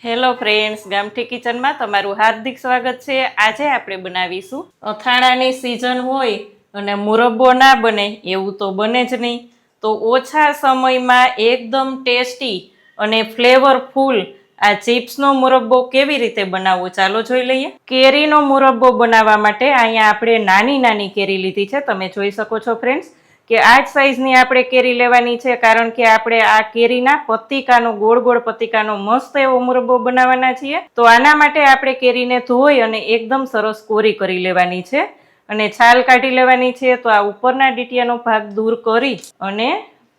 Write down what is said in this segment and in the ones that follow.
Hello friends, ગામઠી કિચનમાં તમારું હાર્દિક સ્વાગત છે. આજે આપણે બનાવીશું અથાણાની સિઝન હોય અને મુરબ્બો ના બને એવું તો બને જ નહીં. તો ઓછા સમયમાં એકદમ ટેસ્ટી અને ફ્લેવરફુલ આ ચિપ્સનો મુરબ્બો કેવી રીતે બનાવવો ચાલો જોઈ લઈએ. કેરીનો મુરબ્બો બનાવવા માટે અહીંયા આપણે નાની નાની કેરી લીધી છે. તમે જોઈ શકો છો ફ્રેન્ડ્સ કે આ જ સાઈઝની આપણે કેરી લેવાની છે, કારણ કે આપણે આ કેરીના પતિકાનો ગોળ ગોળ પતિકાનો મસ્ત એવો મુરબ્બો બનાવવાના છીએ. તો આના માટે આપણે કેરીને ધોઈ અને એકદમ સરસ કોરી કરી લેવાની છે અને છાલ કાઢી લેવાની છે. તો આ ઉપરના ડીટીયાનો ભાગ દૂર કરી અને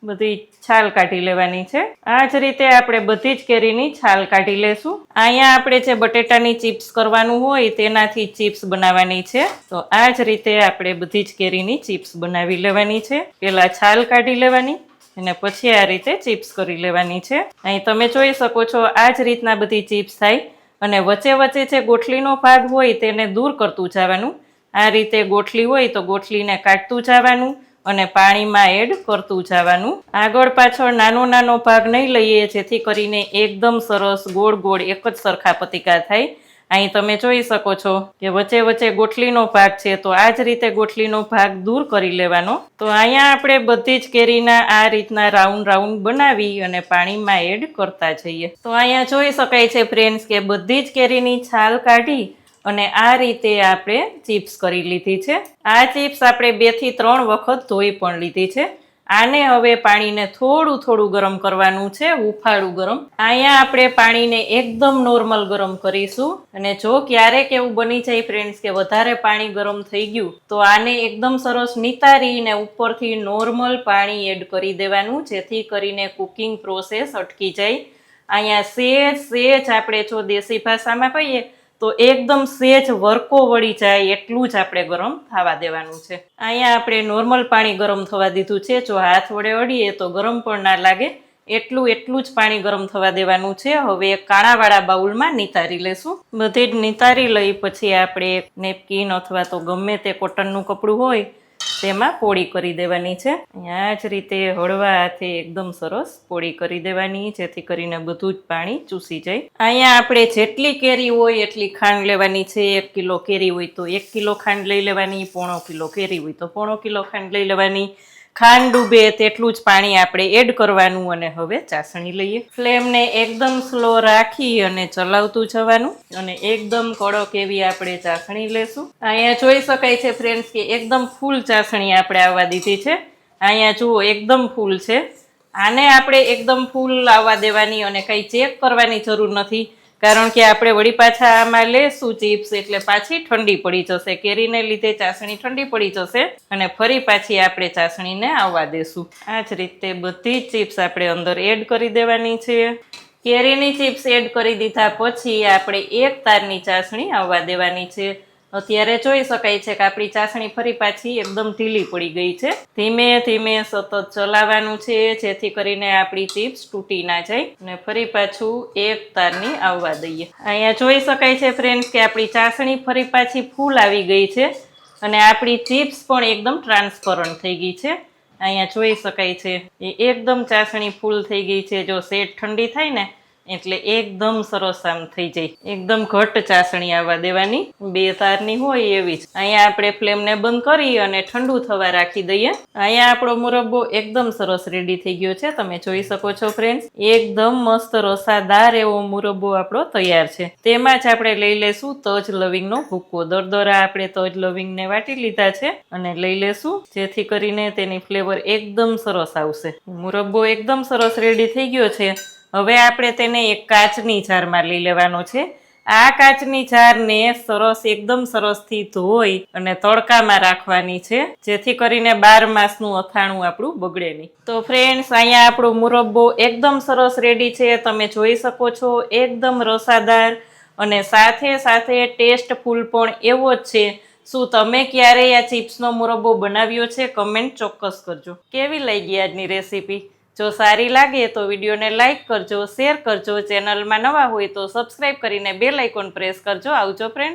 બધી છાલ કાઢી લેવાની છે. આ જ રીતે આપણે બધી જ કેરીની છાલ કાઢી લેશું. અહીંયા આપણે જે બટેટાની ચિપ્સ કરવાનું હોય તેનાથી ચિપ્સ બનાવવાની છે. તો આ જ રીતે આપણે બધી જ કેરીની ચિપ્સ બનાવી લેવાની છે. પહેલા છાલ કાઢી લેવાની અને પછી આ રીતે ચિપ્સ કરી લેવાની છે. અહીં તમે જોઈ શકો છો આ જ રીતના બધી ચિપ્સ થાય અને વચ્ચે વચ્ચે જે ગોઠલીનો ભાગ હોય તેને દૂર કરતું જવાનું. આ રીતે ગોઠલી હોય તો ગોઠલીને કાઢતું જવાનું અને પાણીમાં એડ કરતું જવાનું. આગળ પાછળ નાનો નાનો ભાગ નહીં લઈએ, જેથી કરીને એકદમ સરસ ગોળ ગોળ એક જ સરખા પતિકા થાય. અહીં તમે જોઈ શકો છો કે વચ્ચે વચ્ચે ગોઠલીનો ભાગ છે, તો આ જ રીતે ગોઠલીનો ભાગ દૂર કરી લેવાનો. તો અહીંયા આપણે બધી જ કેરીના આ રીતના રાઉન્ડ રાઉન્ડ બનાવી અને પાણીમાં એડ કરતા જઈએ. તો અહીંયા જોઈ શકાય છે ફ્રેન્ડ્સ કે બધી જ કેરીની છાલ કાઢી અને આ રીતે આપણે ચિપ્સ કરી લીધી છે. આ ચિપ્સ આપણે 2 થી 3 વખત ધોઈ પણ લીધી છે. આને હવે પાણીને થોડું થોડું ગરમ કરવાનું છે, હુંફાળું ગરમ. અહીંયા આપણે પાણીને એકદમ નોર્મલ ગરમ કરીશું અને જો ક્યારેક એવું બની જાય ફ્રેન્ડ્સ કે વધારે પાણી ગરમ થઈ ગયું તો આને એકદમ સરસ નિતારીને ઉપરથી નોર્મલ પાણી એડ કરી દેવાનું, જેથી કરીને કુકિંગ પ્રોસેસ અટકી જાય. અહીંયા સેજ આપણે જો દેશી ભાષામાં કહીએ તો એકદમ સેજ વરકો વળી જાય એટલું જ આપણે ગરમ થવા દેવાનું છે. અહીંયા આપણે નોર્મલ પાણી ગરમ થવા દીધું છે. જો હાથ વડે અડીએ તો ગરમ પણ ના લાગે એટલું જ પાણી ગરમ થવા દેવાનું છે. હવે એક કાણાવાળા બાઉલમાં નિતારી લેશું. બધી જ નિતારી લઈ પછી આપણે નેપકિન અથવા તો ગમે તે કોટનનું કપડું હોય તેમાં પોળી કરી દેવાની છે. આ જ રીતે હળવા હાથે એકદમ સરસ પોળી કરી દેવાની, જેથી કરીને બધું જ પાણી ચૂસી જાય. અહીંયા આપણે જેટલી કેરી હોય એટલી ખાંડ લેવાની છે. 1 કિલો કેરી હોય તો 1 કિલો ખાંડ લઈ લેવાની, 1/2 કિલો કેરી હોય તો 1/2 કિલો ખાંડ લઈ લેવાની. ખાંડ ડૂબે તેટલું જ પાણી આપણે એડ કરવાનું અને હવે ચાસણી લઈએ. ફ્લેમને એકદમ સ્લો રાખી અને ચલાવતું જવાનું અને એકદમ કડક એવી આપણે ચાસણી લેશું. અહીંયા જોઈ શકાય છે ફ્રેન્ડ્સ કે એકદમ ફૂલ ચાસણી આપણે આવવા દીધી છે. અહીંયા જુઓ એકદમ ફૂલ છે. આને આપણે એકદમ ફૂલ આવવા દેવાની અને કંઈ ચેક કરવાની જરૂર નથી, કારણ કે આપણે વળી પાછા આમાં લેશું ચિપ્સ એટલે પાછી ઠંડી પડી જશે. કેરીને લીધે ચાસણી ઠંડી પડી જશે અને ફરી પાછી આપણે ચાસણીને આવવા દેશું. આ જ રીતે બધી જ ચિપ્સ આપણે અંદર એડ કરી દેવાની છે. કેરીની ચિપ્સ એડ કરી દીધા પછી આપણે 1 તારની ચાસણી આવવા દેવાની છે. અત્યારે જોઈ શકાય છે કે આપણી ચાસણી ફરી પાછી એકદમ ઢીલી પડી ગઈ છે. ધીમે ધીમે સતત ચલાવવાનું છે, જેથી કરીને આપણી ચિપ્સ તૂટી ના જાય અને ફરી પાછું 1 તારની આવવા દઈએ. અહીંયા જોઈ શકાય છે ફ્રેન્ડ્સ કે આપણી ચાસણી ફરી પાછી ફૂલ આવી ગઈ છે અને આપણી ચિપ્સ પણ એકદમ ટ્રાન્સપરન્ટ થઈ ગઈ છે. અહીંયા જોઈ શકાય છે એ એકદમ ચાસણી ફૂલ થઈ ગઈ છે. જો સેટ ઠંડી થાય ને એટલે એકદમ સરસ આમ થઈ જાય. એકદમ ઘટ ચાસણી આવવા દેવાની, 2 તારની હોય એવી જ. અહીંયા આપણે ફ્લેમને બંધ કરી અને ઠંડુ થવા રાખી દઈએ. અહીંયા આપણો મુરબ્બો એકદમ સરસ રેડી થઈ ગયો છે. તમે જોઈ શકો છો ફ્રેન્ડ્સ, એકદમ મસ્ત રસાદાર એવો મુરબ્બો આપણો તૈયાર છે. તેમાં જ આપણે લઈ લેશું તજ લવિંગનો ભૂક્કો. દરદરા આપણે તજ લવિંગને વાટી લીધા છે અને લઈ લેશું, જેથી કરીને તેની ફ્લેવર એકદમ સરસ આવશે. મુરબ્બો એકદમ સરસ રેડી થઈ ગયો છે. હવે આપણે તેને એક કાચની જારમાં લઈ લેવાનો છે. આ કાચની જારને સરસ એકદમ સરસથી ધોઈ અને તડકામાં રાખવાની છે, જેથી કરીને 12 માસનું અથાણું આપણું બગડે નહીં. તો ફ્રેન્ડ્સ, અહીંયા આપણો મુરબ્બો એકદમ સરસ રેડી છે. તમે જોઈ શકો છો એકદમ રસાદાર અને સાથે સાથે ટેસ્ટફુલ પણ એવો જ છે. શું તમે ક્યારેય આ ચિપ્સનો મુરબ્બો બનાવ્યો છે? કમેન્ટ ચોક્કસ કરજો. કેવી લાગી આજની રેસીપી? જો સારી લાગે તો વિડીયોને લાઇક કરજો, શેર કરજો. ચેનલમાં નવા હોય તો સબસ્ક્રાઈબ કરીને બેલ આઇકોન પ્રેસ કરજો. આવજો ફ્રેન્ડ્સ.